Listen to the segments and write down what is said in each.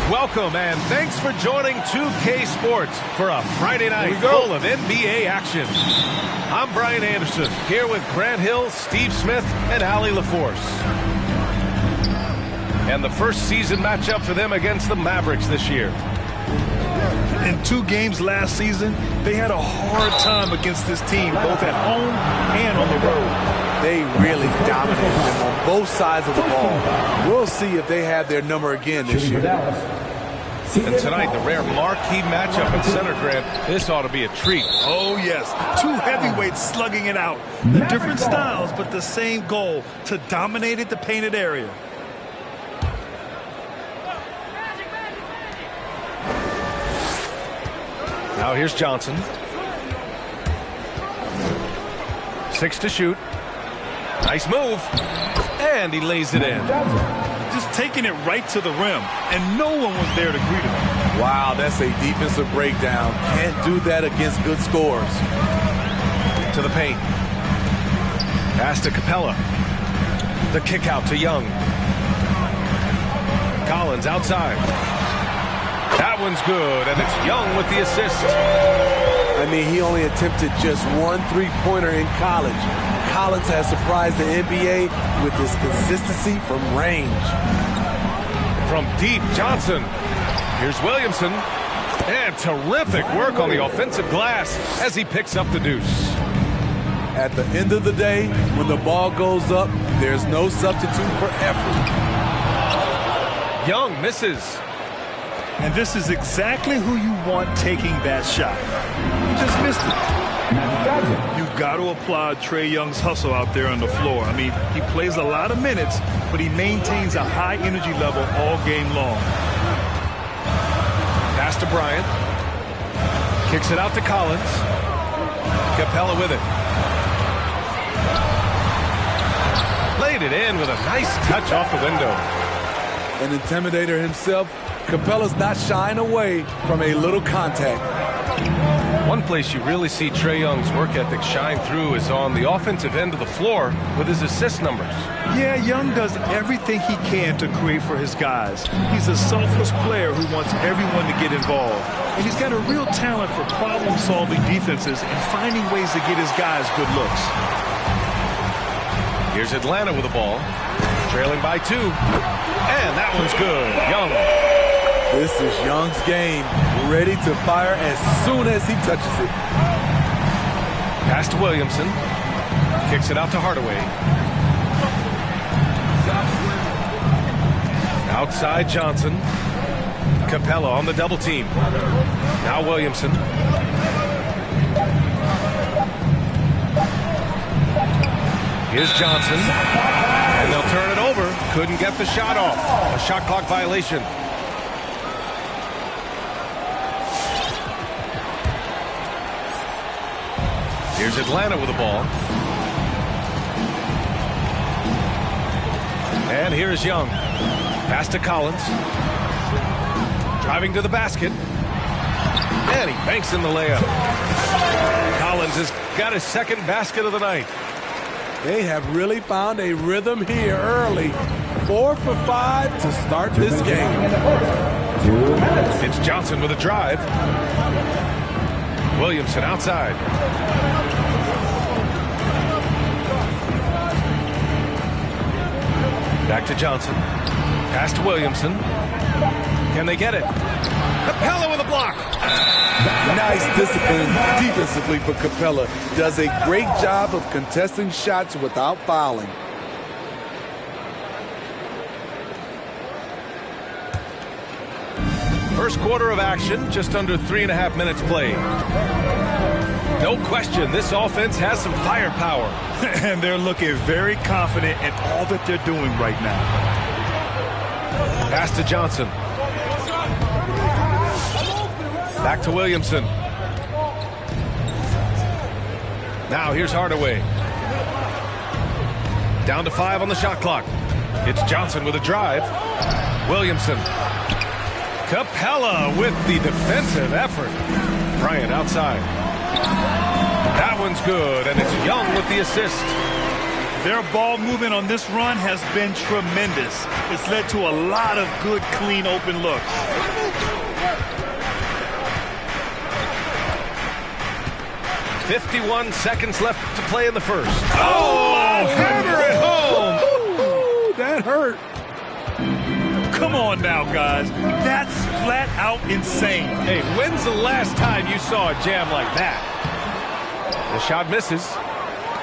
Welcome and thanks for joining 2K Sports for a Friday night full of NBA action. I'm Brian Anderson here with Grant Hill, Steve Smith, and Allie LaForce. And the first season matchup for them against the Mavericks this year. In 2 games last season, they had a hard time against this team, both at home and on the road. They really dominated them on both sides of the ball. We'll see if they have their number again this year. And tonight, the rare marquee matchup at center, Grant. This ought to be a treat. Oh, yes. 2 heavyweights slugging it out. The different styles, but the same goal, to dominate at the painted area. Now here's Johnson. 6 to shoot. Nice move. And he lays it in. Just taking it right to the rim, and no one was there to greet him. Wow, that's a defensive breakdown. Can't do that against good scores. To the paint. Pass to Capella. The kick out to Young. Collins outside. That one's good, and it's Young with the assist. I mean, he only attempted just 1 3-pointer in college. Collins has surprised the NBA with his consistency from range. From deep, Johnson. Here's Williamson. And terrific work on the offensive glass as he picks up the deuce. At the end of the day, when the ball goes up, there's no substitute for effort. Young misses. And this is exactly who you want taking that shot. He just missed it. You've got to applaud Trae Young's hustle out there on the floor. I mean, he plays a lot of minutes, but he maintains a high energy level all game long. Pass to Bryant. Kicks it out to Collins. Capella with it. Laid it in with a nice touch off the window. An intimidator himself, Capella's not shying away from a little contact. One place you really see Trae Young's work ethic shine through is on the offensive end of the floor with his assist numbers. Yeah, Young does everything he can to create for his guys. He's a selfless player who wants everyone to get involved. And he's got a real talent for problem-solving defenses and finding ways to get his guys good looks. Here's Atlanta with the ball. Trailing by 2. And that one's good. Young. This is Young's game. Ready to fire as soon as he touches it. Pass to Williamson. Kicks it out to Hardaway. Outside Johnson. Capella on the double team. Now Williamson. Here's Johnson. And they'll turn it over. Couldn't get the shot off. A shot clock violation. Here's Atlanta with the ball. And here's Young. Pass to Collins. Driving to the basket. And he banks in the layup. Collins has got his second basket of the night. They have really found a rhythm here early. 4 for 5 to start this game. It's Johnson with a drive. Williamson outside. Back to Johnson. Pass to Williamson. Can they get it? Capella with a block. Nice discipline defensively for Capella. Does a great job of contesting shots without fouling. first quarter of action, just under 3.5 minutes played. No question, this offense has some firepower. And they're looking very confident in all that they're doing right now. Pass to Johnson. Back to Williamson. Now here's Hardaway. Down to 5 on the shot clock. It's Johnson with a drive. Williamson. Capella with the defensive effort. Bryant outside. That one's good, and it's Young with the assist. Their ball movement on this run has been tremendous. It's led to a lot of good, clean, open looks. "51 seconds left to play in the first." Oh, hammer it home! Ooh, that hurt. Come on now, guys. That's flat out insane. Hey, when's the last time you saw a jam like that? The shot misses.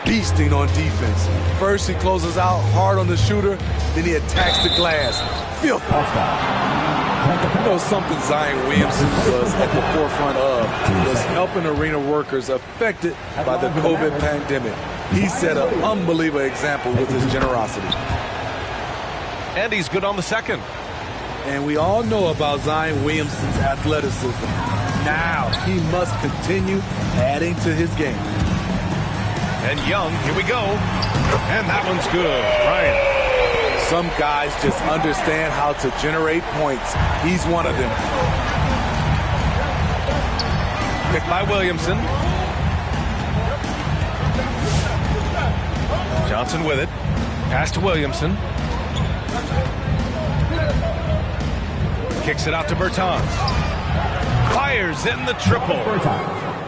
Beasting on defense. First he closes out hard on the shooter, then he attacks the glass. Filthy. You know something Zion Williamson was at the forefront of was helping arena workers affected by the COVID pandemic. He set an unbelievable example with his generosity. And he's good on the second. And we all know about Zion Williamson's athleticism. Now he must continue adding to his game. And Young, here we go. And that one's good. Bryant. Some guys just understand how to generate points. He's one of them. Picked by Williamson. Johnson with it. Pass to Williamson. Kicks it out to Bertans. Fires in the triple.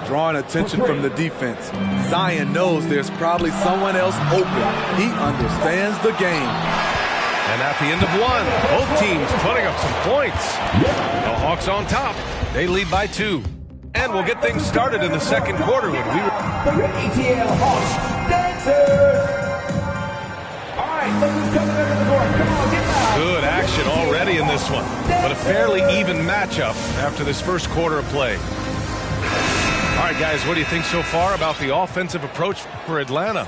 Drawing attention from the defense. Zion knows there's probably someone else open. He understands the game. And at the end of one, both teams putting up some points. The Hawks on top. They lead by 2. And we'll get things started in the second quarter when we... ATL Hawks dancers. All right, look who's coming into the court. Come on, get loud. Good action already in this one. But a fairly even matchup after this first quarter of play. All right, guys, what do you think so far about the offensive approach for Atlanta?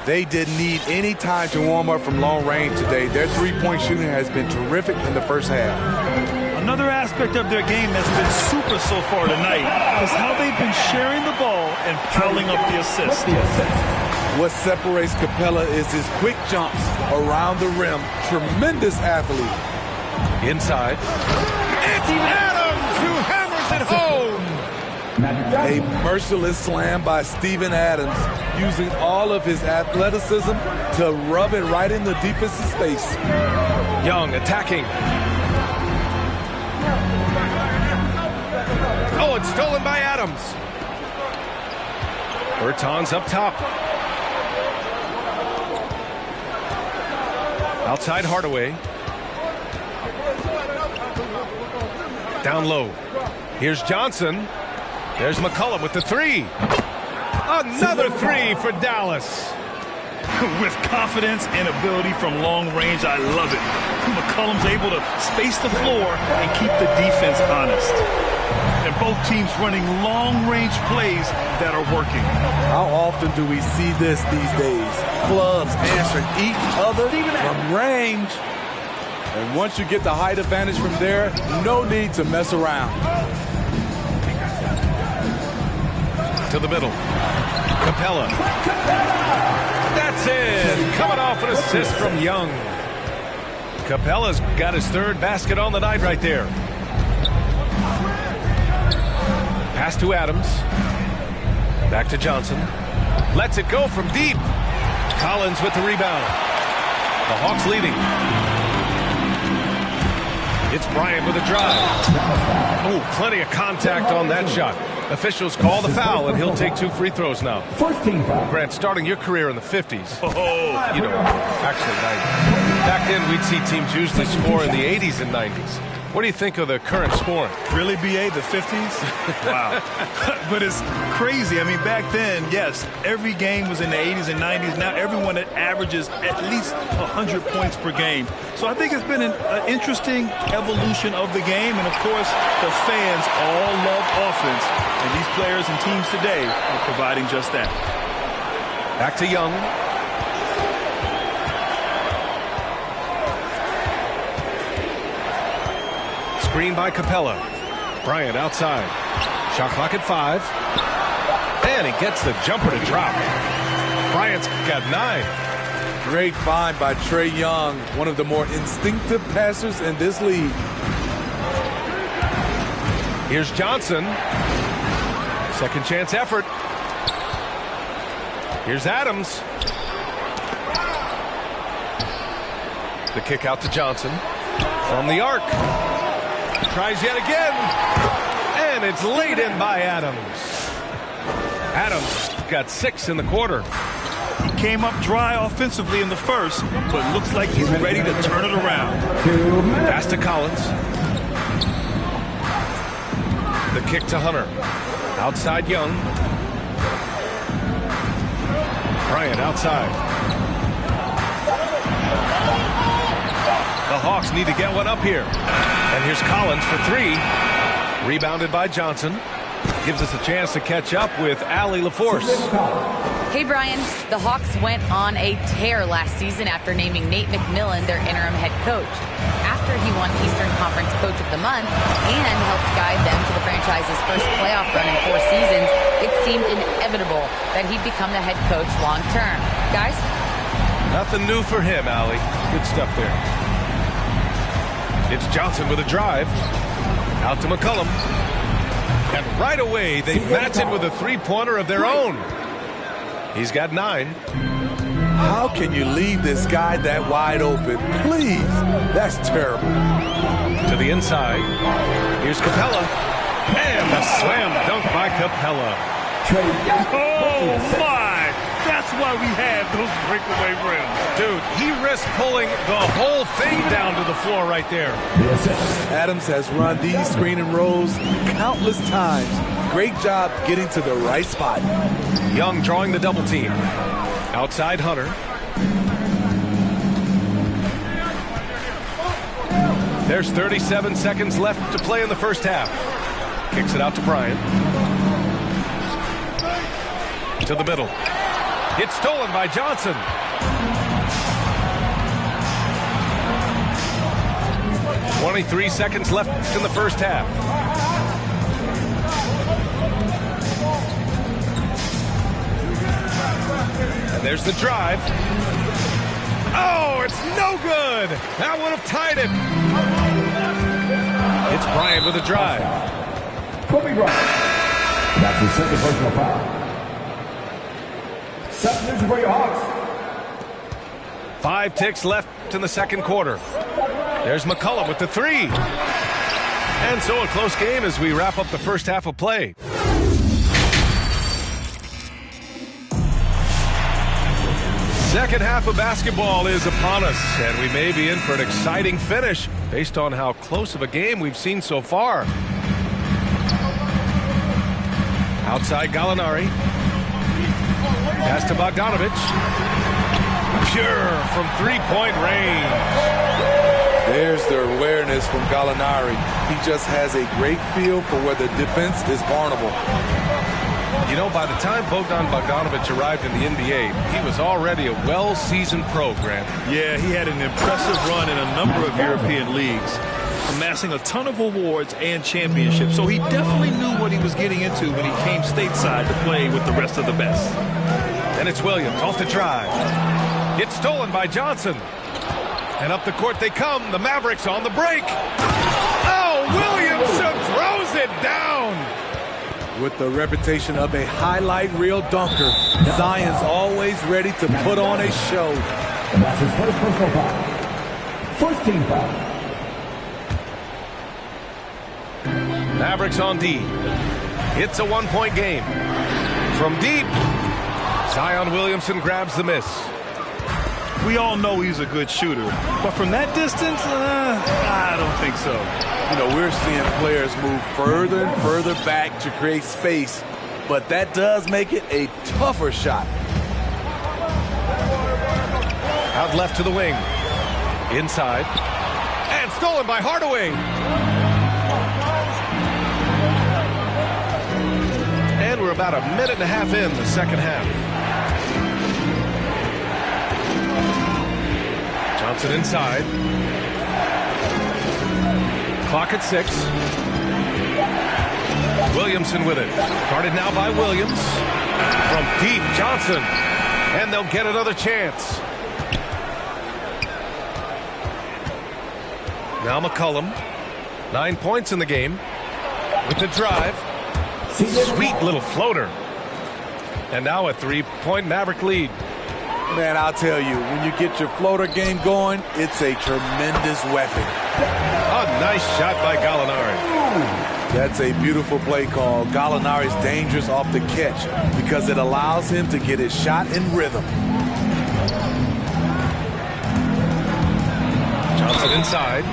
They didn't need any time to warm up from long range today. Their three-point shooting has been terrific in the first half. Another aspect of their game that's been super so far tonight is how they've been sharing the ball and piling up the assists. What separates Capella is his quick jumps around the rim. Tremendous athlete. Inside. It's Adams who hammers it home. A merciless slam by Steven Adams, using all of his athleticism to rub it right in the deepest space. Young attacking. Oh, it's stolen by Adams. Bertans up top. Outside Hardaway. Down low. Here's Johnson. There's McCollum with the 3. Another 3 for Dallas. With confidence and ability from long range, I love it. McCollum's able to space the floor and keep the defense honest. And both teams running long-range plays that are working. How often do we see this these days? Clubs answering each other from range. And once you get the height advantage from there, no need to mess around. To the middle. Capella. That's it. Coming off an assist from Young. Capella's got his 3rd basket on the night right there. Pass to Adams. Back to Johnson. Lets it go from deep. Collins with the rebound. The Hawks leading. It's Bryant with a drive. Oh, plenty of contact on that shot. Officials call the foul, and he'll take 2 free throws now. First team foul. Grant, starting your career in the 50s. Oh, Actually, 90s. Back then, we'd see teams usually score in the 80s and 90s. What do you think of the current scoring? Really, BA, the 50s? Wow. But it's crazy. I mean, back then, yes, every game was in the 80s and 90s. Now everyone averages at least 100 points per game. So I think it's been an interesting evolution of the game. And, of course, the fans all love offense. And these players and teams today are providing just that. Back to Young. Screen by Capella. Bryant outside. Shot clock at 5. And he gets the jumper to drop. Bryant's got 9. Great find by Trae Young, one of the more instinctive passers in this league. Here's Johnson. Second chance effort. Here's Adams. The kick out to Johnson. From the arc. Tries yet again. And it's laid in by Adams. Adams got 6 in the quarter. He came up dry offensively in the first, but looks like he's ready to turn it around. Pass to Collins. The kick to Hunter. Outside Young. Bryant outside. The Hawks need to get one up here. And here's Collins for 3. Rebounded by Johnson. Gives us a chance to catch up with Allie LaForce. Hey, Brian. The Hawks went on a tear last season after naming Nate McMillan their interim head coach. After he won Eastern Conference Coach of the Month and helped guide them to the franchise's first playoff run in 4 seasons, it seemed inevitable that he'd become the head coach long term. Guys? Nothing new for him, Allie. Good stuff there. It's Johnson with a drive. Out to McCollum. And right away, they match it with a 3-pointer of their own. He's got 9. How can you leave this guy that wide open? Please. That's terrible. To the inside. Here's Capella. And a slam dunk by Capella. Oh, my. That's why we have those breakaway rims. Dude, he risked pulling the whole thing down to the floor right there. Adams has run these screen and rolls countless times. Great job getting to the right spot. Young drawing the double team. Outside Hunter. There's 37 seconds left to play in the first half. Kicks it out to Bryant. To the middle. It's stolen by Johnson. "23 seconds left in the first half. And there's the drive. Oh, it's no good. That would have tied it. It's Bryant with a drive. Kobe Bryant. That's his second personal foul. Substitution for your Hawks. 5 ticks left in the second quarter. There's McCollum with the 3. And so a close game as we wrap up the first half of play. Second half of basketball is upon us, and we may be in for an exciting finish based on how close of a game we've seen so far. Outside Gallinari. Pass to Bogdanovic. Pure from 3-point range. There's the awareness from Gallinari. He just has a great feel for where the defense is vulnerable. You know, by the time Bogdan Bogdanovic arrived in the NBA, he was already a well-seasoned pro, Grant. Yeah, he had an impressive run in a number of European leagues, amassing a ton of awards and championships. So he definitely knew what he was getting into when he came stateside to play with the rest of the best. And it's Williams off the drive. It's stolen by Johnson. And up the court they come. The Mavericks on the break. Oh, Williamson throws it down. With the reputation of a highlight reel dunker, Zion's always ready to put on a show. And that's his first personal foul. First team foul. Mavericks on D. It's a 1-point game. From deep, Zion Williamson grabs the miss. We all know he's a good shooter. But from that distance, I don't think so. You know, we're seeing players move further and further back to create space, but that does make it a tougher shot. Out left to the wing. Inside. And stolen by Hardaway. And we're about a minute and a half in the second half. Johnson inside. Clock at 6. Williamson with it. Guarded now by Williams. From deep, Johnson. And they'll get another chance. Now McCollum. 9 points in the game. With the drive. Sweet little floater. And now a 3-point Maverick lead. Man, I'll tell you, when you get your floater game going, it's a tremendous weapon. A nice shot by Gallinari. That's a beautiful play call. Gallinari's dangerous off the catch because it allows him to get his shot in rhythm. Johnson inside.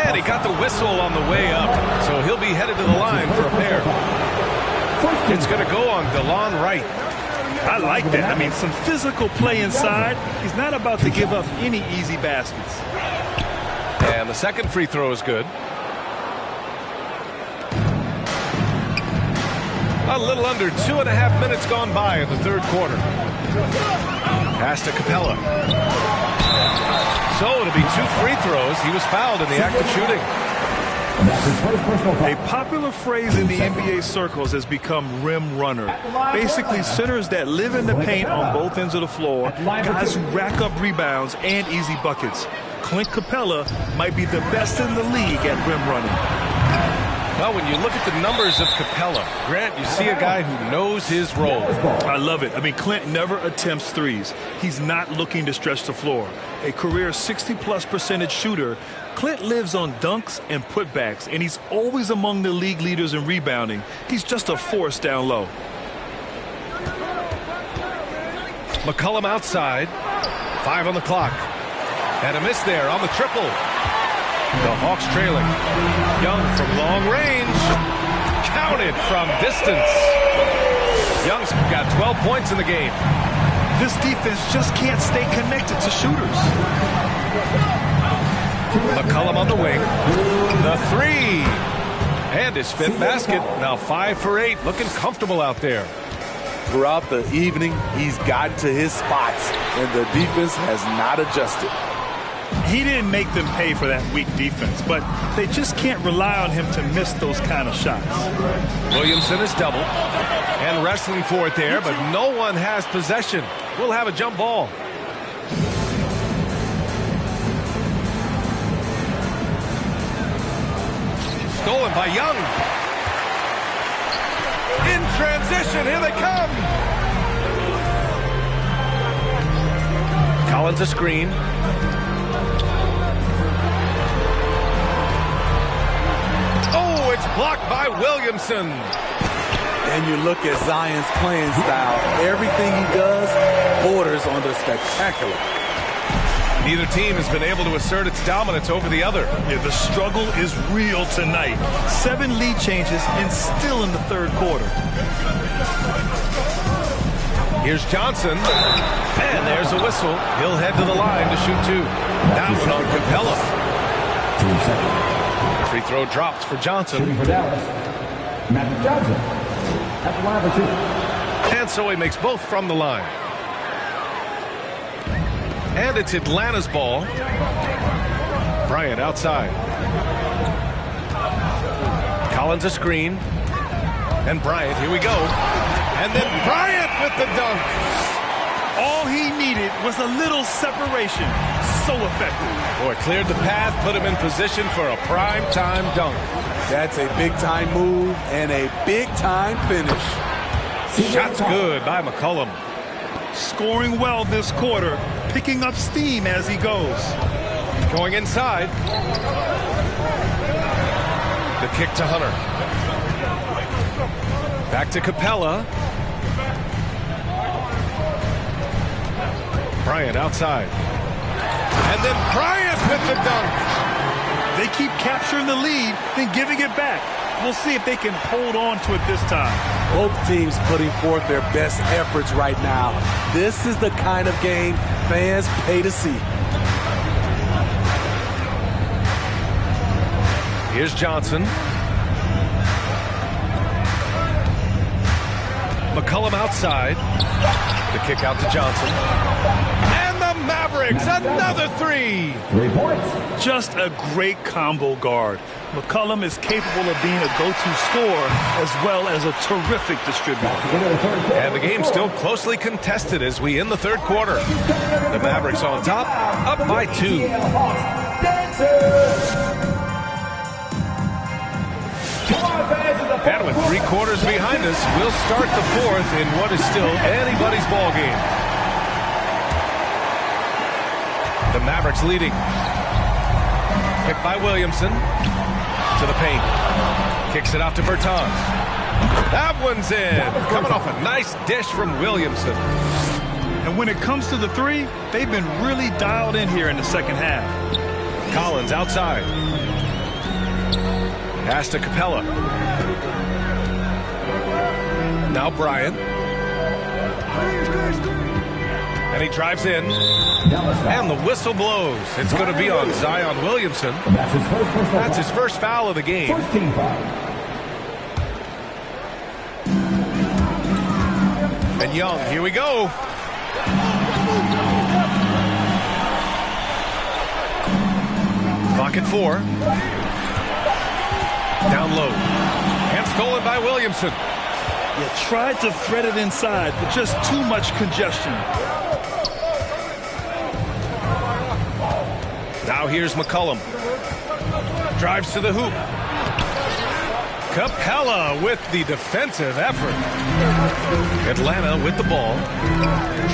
And he got the whistle on the way up. So he'll be headed to the line for a pair. It's going to go on DeLon Wright. I like that. I mean, some physical play inside. He's not about to give up any easy baskets. And the second free throw is good. A little under 2.5 minutes gone by in the third quarter. Pass to Capella. So it'll be 2 free throws. He was fouled in the act of shooting. A popular phrase in the NBA circles has become rim runner. Basically, centers that live in the paint on both ends of the floor, guys who rack up rebounds and easy buckets. Clint Capella might be the best in the league at rim running. Well, when you look at the numbers of Capella, Grant, you see a guy who knows his role. I love it. I mean, Clint never attempts threes. He's not looking to stretch the floor. A career 60+% shooter, Clint lives on dunks and putbacks, and he's always among the league leaders in rebounding. He's just a force down low. McCollum outside. 5 on the clock. And a miss there on the triple. The Hawks trailing. Young from long range. Counted from distance. Young's got 12 points in the game. This defense just can't stay connected to shooters. McCollum on the wing. The 3. And his 5th basket. Now 5 for 8. Looking comfortable out there. Throughout the evening, he's gotten to his spots, and the defense has not adjusted. He didn't make them pay for that weak defense, but they just can't rely on him to miss those kind of shots. Williamson is double and wrestling for it there, but no one has possession. We'll have a jump ball. Stolen by Young. In transition, here they come. Collins a screen. Oh, it's blocked by Williamson. And you look at Zion's playing style. Everything he does borders on the spectacular. Neither team has been able to assert its dominance over the other. Yeah, the struggle is real tonight. 7 lead changes and still in the third quarter. Here's Johnson. And there's a whistle. He'll head to the line to shoot 2. That one on Capella. Free throw drops for Johnson. Shooting for Dallas, Matt Johnson at the line for 2. And so he makes both from the line. And it's Atlanta's ball. Bryant outside. Collins a screen. And Bryant, here we go. And then Bryant with the dunk. All he needed was a little separation. So effective. Boy, cleared the path, put him in position for a prime-time dunk. That's a big-time move and a big-time finish. Shot's good by McCollum. Scoring well this quarter, picking up steam as he goes. Going inside. The kick to Hunter. Back to Capella. Bryant outside. the dunk. They keep capturing the lead, then giving it back. We'll see if they can hold on to it this time. Both teams putting forth their best efforts right now. This is the kind of game fans pay to see. Here's Johnson. McCollum outside. The kick out to Johnson. And the Mavericks, another three. 3 points. Just a great combo guard. McCollum is capable of being a go-to scorer as well as a terrific distributor. And the game's still closely contested as we end the third quarter. The Mavericks on top, up by 2. And with 3 quarters behind us, we'll start the fourth in what is still anybody's ball game. The Mavericks leading. Picked by Williamson. To the paint. Kicks it out to Bertans. That one's in. Coming off a nice dish from Williamson. And when it comes to the three, they've been really dialed in here in the second half. Collins outside. Pass to Capella. Now Bryant. And he drives in. And the whistle blows. It's going to be on Zion Williamson. That's his first foul of the game. First team foul. And Young, here we go. Clock at 4. Down low. And stolen by Williamson. You tried to thread it inside, but just too much congestion. Now here's McCollum. Drives to the hoop. Capella with the defensive effort. Atlanta with the ball.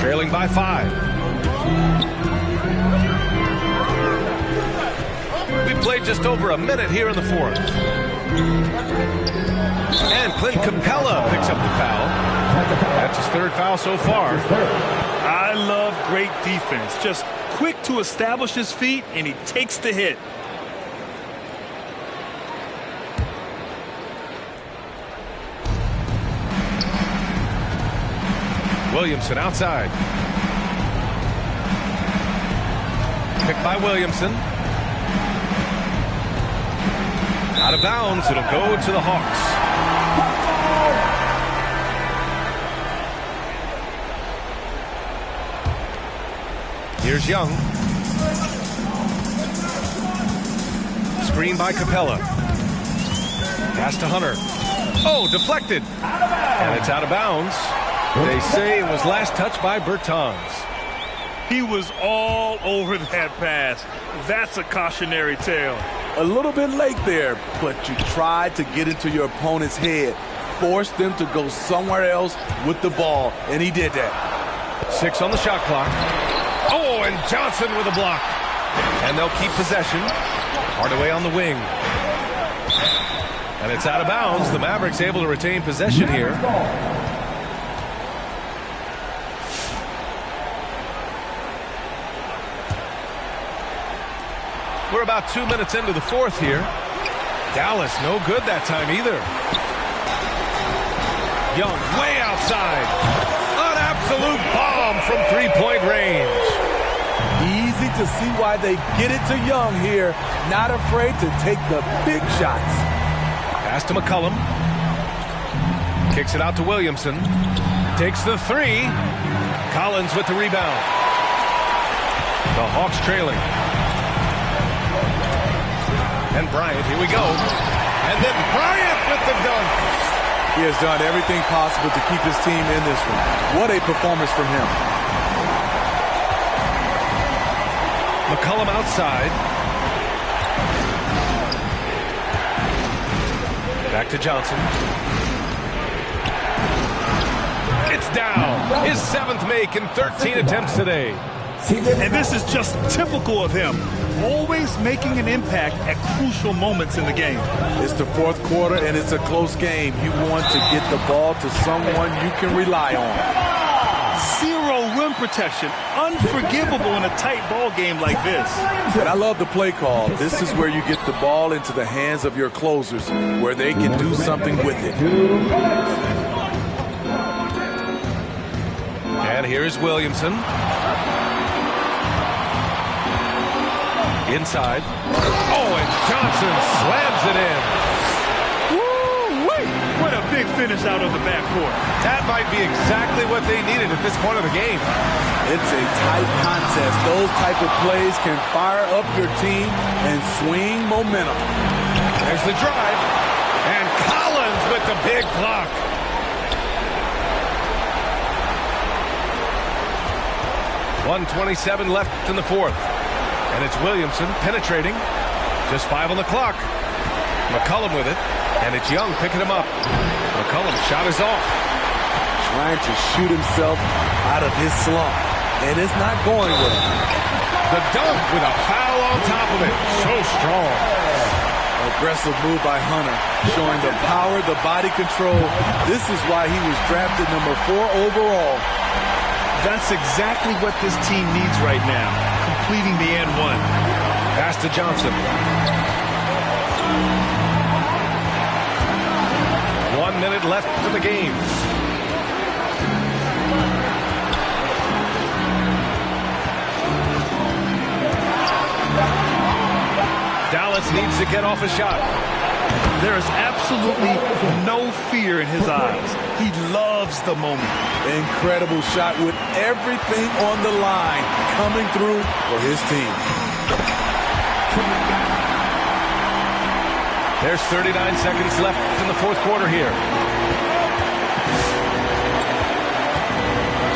Trailing by 5. We played just over a minute here in the fourth. And Clint Capella picks up the foul. That's his third foul so far. I love great defense. Just quick to establish his feet, and he takes the hit. Williamson outside. Picked by Williamson. Out of bounds. It'll go to the Hawks. Here's Young. Screen by Capella. Pass to Hunter. Oh, deflected. And it's out of bounds. They say it was last touched by Bertans. He was all over that pass. That's a cautionary tale. A little bit late there, but you tried to get into your opponent's head. Forced them to go somewhere else with the ball, and he did that. 6 on the shot clock. Oh, and Johnson with a block. And they'll keep possession. Hardaway on the wing. And it's out of bounds. The Mavericks able to retain possession here. We're about 2 minutes into the fourth here. Dallas no good that time either. Young way outside. An absolute bomb from three-point range. Easy to see why they get it to Young here. Not afraid to take the big shots. Pass to McCollum. Kicks it out to Williamson. Takes the 3. Collins with the rebound. The Hawks trailing. And Bryant, here we go. And then Bryant with the dunk. He has done everything possible to keep his team in this one. What a performance from him. McCollum outside. Back to Johnson. It's down. His 7th make in 13 attempts today. And this is just typical of him. Always making an impact at crucial moments in the game. It's the fourth quarter, and it's a close game. You want to get the ball to someone you can rely on. 0 rim protection. Unforgivable in a tight ball game like this. And I love the play call. This is where you get the ball into the hands of your closers, where they can do something with it. And here's Williamson. Inside. Oh, and Johnson slams it in. Woo-wee! What a big finish out of the backcourt. That might be exactly what they needed at this point of the game. It's a tight contest. Those type of plays can fire up your team and swing momentum. There's the drive. And Collins with the big block. .127 left in the fourth. And it's Williamson penetrating. Just 5 on the clock. McCollum with it. And it's Young picking him up. McCollum's shot is off. Trying to shoot himself out of his slump. And it's not going with him. The dunk with a foul on top of it. So strong. Aggressive move by Hunter. Showing the power, the body control. This is why he was drafted number 4 overall. That's exactly what this team needs right now. Completing the and one. Pass to Johnson. 1 minute left in the game. Dallas needs to get off a shot. There is absolutely no fear in his eyes. He loves the moment. Incredible shot with everything on the line coming through for his team. There's 39 seconds left in the fourth quarter here.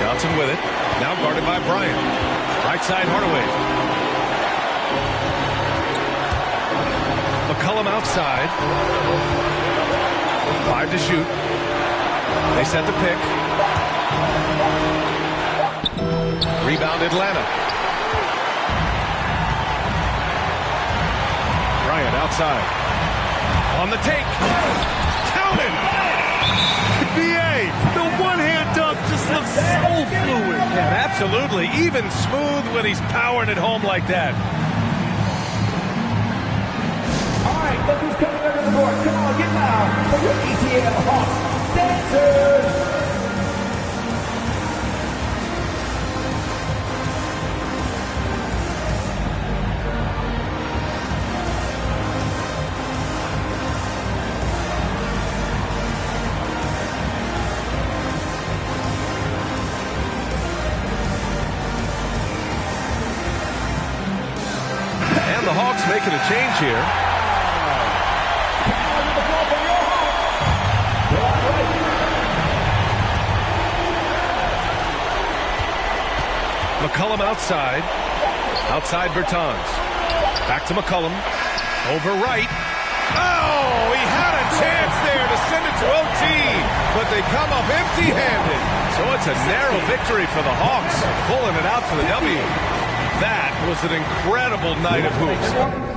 Johnson with it. Now guarded by Bryant. Right side Hardaway. McCollum outside. 5 to shoot. They set the pick. Rebound Atlanta. Bryant outside. On the take. Counted. BA, the one-hand dunk just looks so fluid. Yeah, absolutely. Even smooth when he's powering it home like that. All right, look who's coming under the board. Come on, get loud for your ETL Hawks dancers. And the Hawks making a change here. McCollum outside. Outside Bertans. Back to McCollum. Over right. Oh, he had a chance there to send it to OT, but they come up empty-handed. So it's a narrow victory for the Hawks, pulling it out for the W. That was an incredible night of hoops.